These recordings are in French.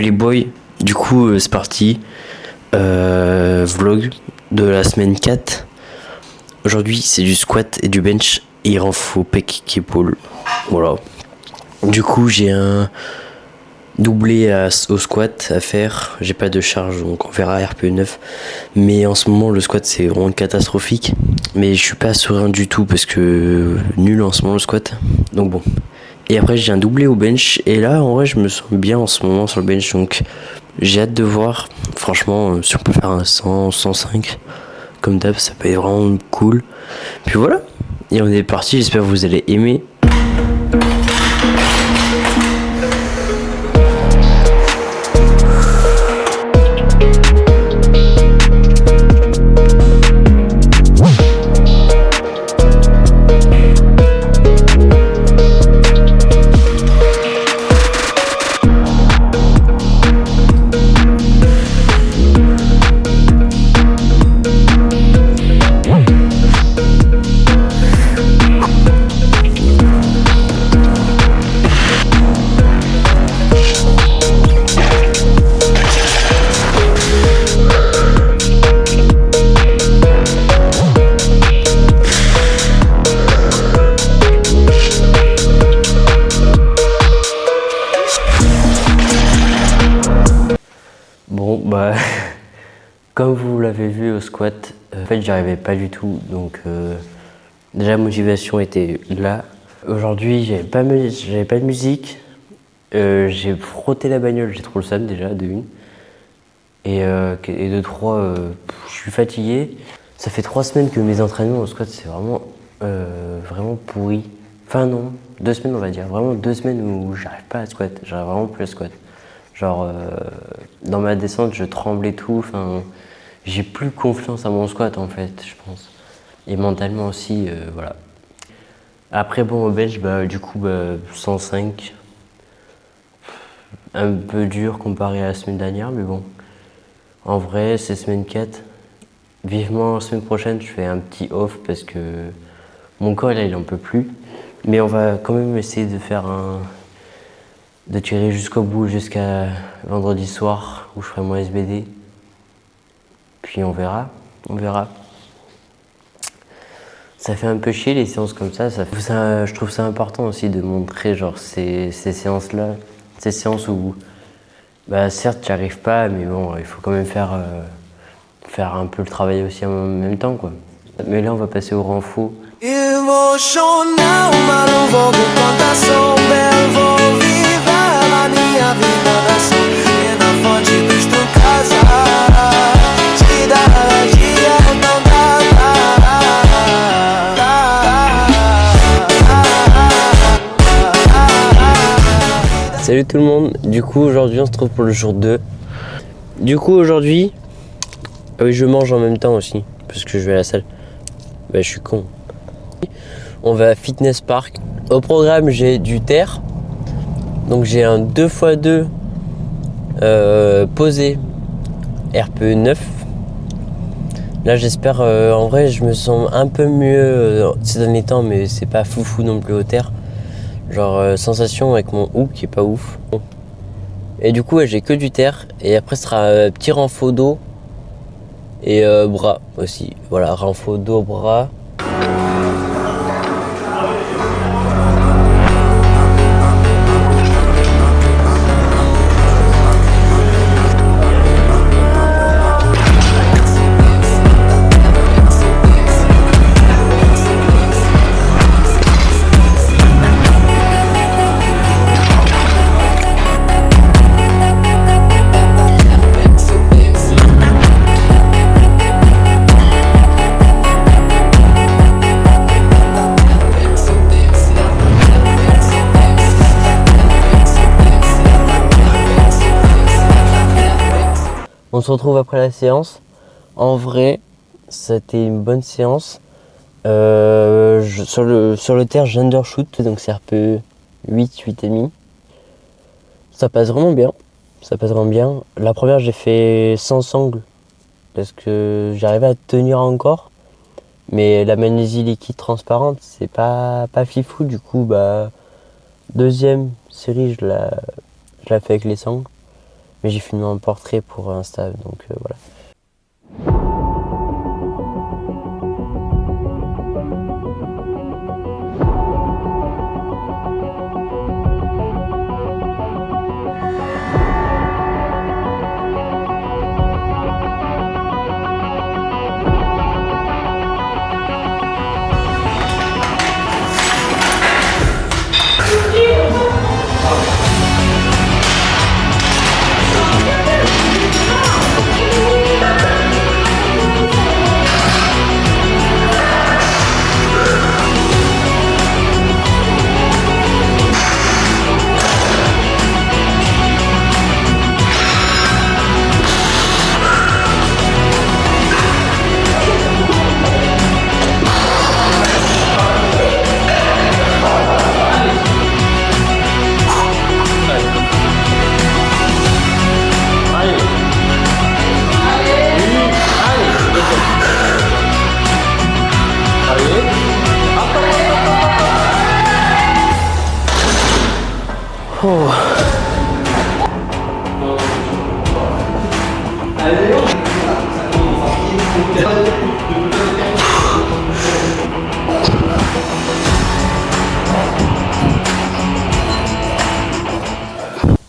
les boys, du coup c'est parti. Vlog de la semaine 4. Aujourd'hui c'est du squat et du bench. Et il renfo pec qu'épaule. Voilà. Du coup j'ai un doublé au squat à faire. J'ai pas de charge donc on verra RPE 9. Mais en ce moment le squat c'est vraiment catastrophique. Mais je suis pas serein du tout parce que nul en ce moment le squat. Donc bon. Et après j'ai un doublé au bench. Et là en vrai je me sens bien en ce moment sur le bench. Donc j'ai hâte de voir. Franchement si on peut faire un 100, 105 comme d'hab ça peut être vraiment cool. Puis voilà. Et on est parti, j'espère que vous allez aimer. Bon bah comme vous l'avez vu au squat, en fait j'y arrivais pas du tout donc déjà la motivation était là. Aujourd'hui j'avais pas de musique, j'ai frotté la bagnole, j'ai trop le seum déjà de une et de trois je suis fatigué. Ça fait 3 semaines que mes entraînements au squat c'est vraiment pourri. Enfin non, 2 semaines on va dire, vraiment 2 semaines où j'arrive pas à squat, j'arrive vraiment plus à squat. Genre, dans ma descente, je tremble et tout. Enfin, j'ai plus confiance à mon squat en fait, je pense. Et mentalement aussi, voilà. Après, bon, au bench, du coup, 105. Un peu dur comparé à la semaine dernière, mais bon. En vrai, c'est semaine 4. Vivement, la semaine prochaine, je fais un petit off parce que mon corps, là, il en peut plus. Mais on va quand même essayer de tirer jusqu'au bout, jusqu'à vendredi soir où je ferai mon SBD. Puis on verra. Ça fait un peu chier les séances comme ça. Je trouve ça important aussi de montrer genre ces séances-là, ces séances où, certes, tu n'y arrives pas, mais bon, il faut quand même faire un peu le travail aussi en même temps, quoi. Mais là, on va passer au renfo. Salut tout le monde, du coup aujourd'hui on se retrouve pour le jour 2. Du coup aujourd'hui, oui je mange en même temps aussi, parce que je vais à la salle. Je suis con. On va à Fitness Park. Au programme j'ai du terre, donc j'ai un 2x2 posé RPE 9. Là j'espère, en vrai je me sens un peu mieux ces derniers temps, mais c'est pas foufou non plus au terre. Genre sensation avec mon hook qui est pas ouf. Et du coup j'ai que du terre. Et après ce sera petit renfo dos et bras aussi. Voilà, renfo dos, bras. On se retrouve après la séance. En vrai, c'était une bonne séance. Sur le terre, j'undershoot, donc c'est RPE 8, 8,5. Ça passe vraiment bien. La première, j'ai fait sans angle parce que j'arrivais à tenir encore. Mais la magnésie liquide transparente, c'est pas fifou. Du coup, deuxième série, je la fais avec les sangles. Mais j'ai filmé un portrait pour Insta, donc voilà. Oh.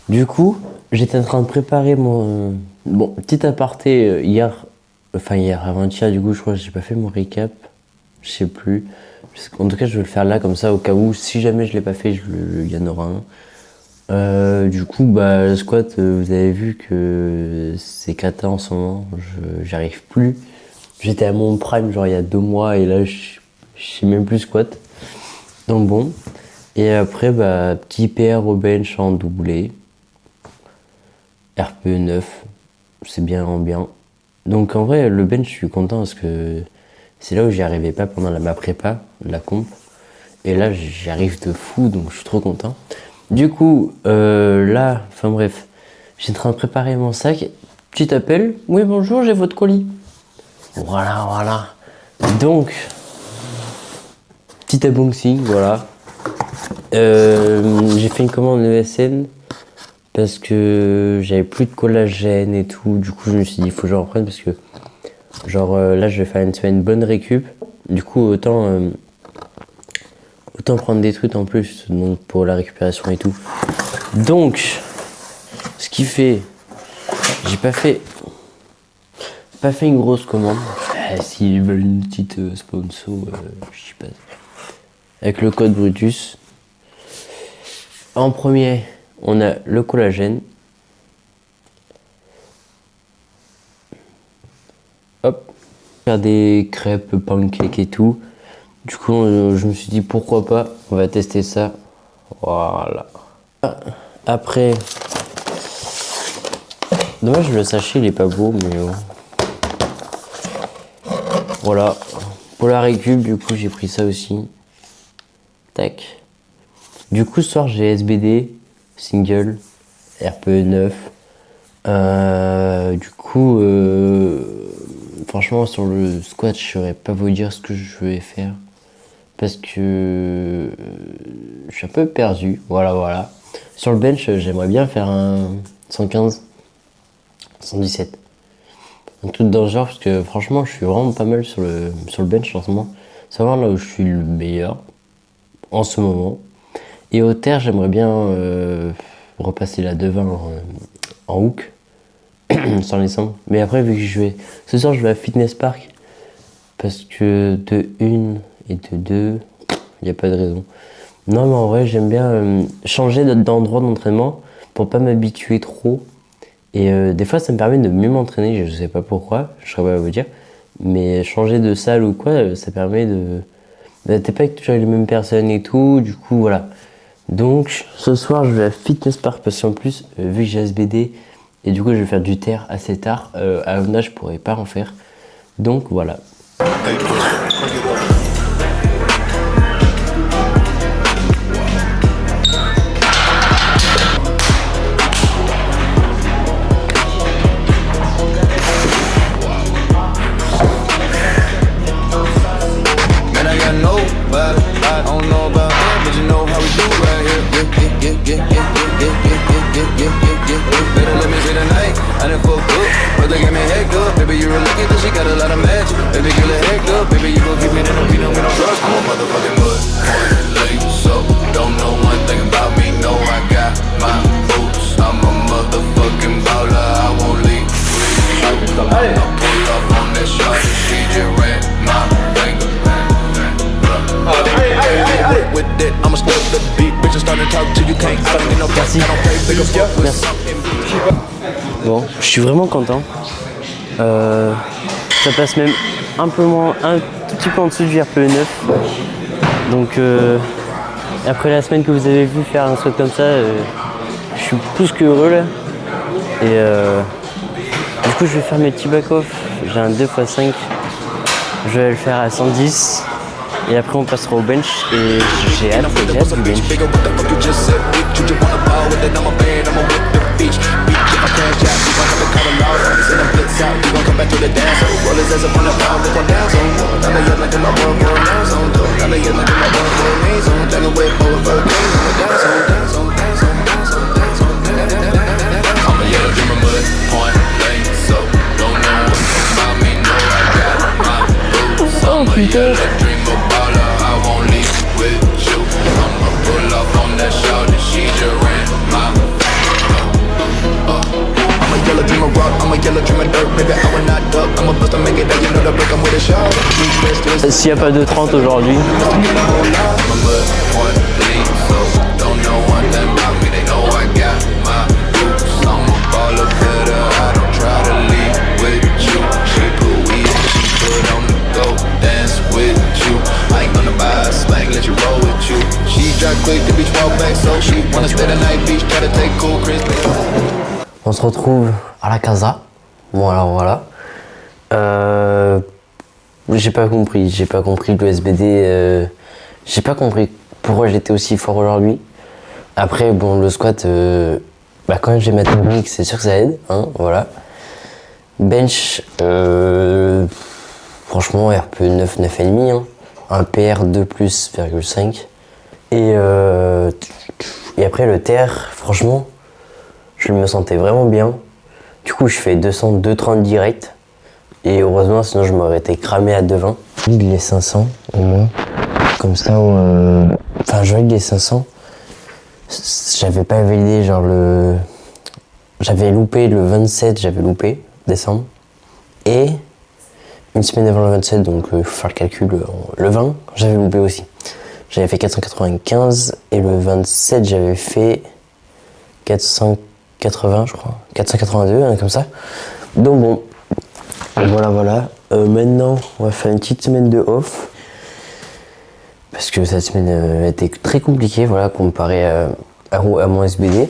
Du coup, j'étais en train de préparer mon petit aparté hier, avant-hier, du coup, je crois que j'ai pas fait mon recap, je sais plus. En tout cas, je vais le faire là, comme ça, au cas où, si jamais je l'ai pas fait, il y en aura un. Du coup, le squat, vous avez vu que c'est cata en ce moment, j'arrive plus. J'étais à mon prime, genre il y a 2 mois, et là, je sais même plus squat. Donc bon. Et après, petit PR au bench en doublé. RPE 9, c'est bien en bien. Donc en vrai, le bench, je suis content parce que c'est là où j'y arrivais pas pendant ma prépa, la comp. Et là, j'y arrive de fou, donc je suis trop content. Du coup, là, enfin bref, j'ai en train de préparer mon sac. Petit appel. Oui, bonjour, j'ai votre colis. Voilà. Donc, petit unboxing, voilà. J'ai fait une commande ESN parce que j'avais plus de collagène et tout. Du coup, je me suis dit, il faut que j'en reprenne parce que, là, je vais faire une bonne récup. Du coup, autant prendre des trucs en plus, donc pour la récupération et tout. Donc, ce qui fait, j'ai pas fait une grosse commande. S'ils veulent une petite sponsor, je sais pas. Avec le code Brutus. En premier, on a le collagène. Hop. Faire des crêpes, pancakes et tout. Du coup, je me suis dit pourquoi pas, on va tester ça. Voilà. Après, dommage le sachet il est pas beau, mais voilà. Pour la récup, du coup j'ai pris ça aussi. Tac. Du coup ce soir j'ai SBD, single, RPE 9. Du coup, franchement sur le squat je saurais pas vous dire ce que je vais faire. Parce que je suis un peu perdu, voilà. Sur le bench, j'aimerais bien faire un 115, 117. Un truc dans le genre, parce que franchement, je suis vraiment pas mal sur le bench en ce moment. C'est vraiment là où je suis le meilleur, en ce moment. Et au terre, j'aimerais bien repasser la 220 en hook, sans les sangles. Mais après, vu que ce soir, je vais à Fitness Park, parce que de 1 et de 2, il n'y a pas de raison. Non, mais en vrai, j'aime bien changer d'endroit d'entraînement pour pas m'habituer trop. Et des fois, ça me permet de mieux m'entraîner, je sais pas pourquoi, je saurais pas vous dire. Mais changer de salle ou quoi, ça permet de... T'es pas avec toujours les mêmes personnes et tout, du coup, voilà. Donc, ce soir, je vais à Fitness Park parce qu'en plus, vu que j'ai SBD, et du coup, je vais faire du terre assez tard, à Avna, je pourrais pas en faire. Donc, voilà. Better let me say the Merci. Merci. Bon, je suis vraiment content. Ça passe même un tout petit peu en dessous du RPE 9. Donc après la semaine que vous avez vu faire un squat comme ça, je suis plus que heureux là. Et du coup je vais faire mes petits back-off. J'ai un 2x5. Je vais le faire à 110. Et après on passera au bench et j'ai hâte du bench. Oh putain. S'il n'y a pas de 30 aujourd'hui. On se retrouve à la casa. Voilà. J'ai pas compris le SBD. J'ai pas compris pourquoi j'étais aussi fort aujourd'hui. Après, bon, le squat, quand même j'ai ma technique, c'est sûr que ça aide, hein, voilà. Bench, franchement, RPE 9, 9,5, hein. Un PR 2 plus, 0,5. Et après le TR, franchement, je me sentais vraiment bien. Du coup, je fais 230 direct. Et heureusement, sinon je m'aurais été cramé à 2,20. Je valide les 500 au moins. Comme ça, je valide les 500. J'avais pas validé genre J'avais loupé le 27, décembre. Et une semaine avant le 27, donc il faut faire le calcul, le 20, j'avais loupé aussi. J'avais fait 495 et le 27, j'avais fait 480, je crois. 482, comme ça. Donc bon, voilà. Maintenant, on va faire une petite semaine de off. Parce que cette semaine a été très compliquée, voilà, comparé à mon SBD.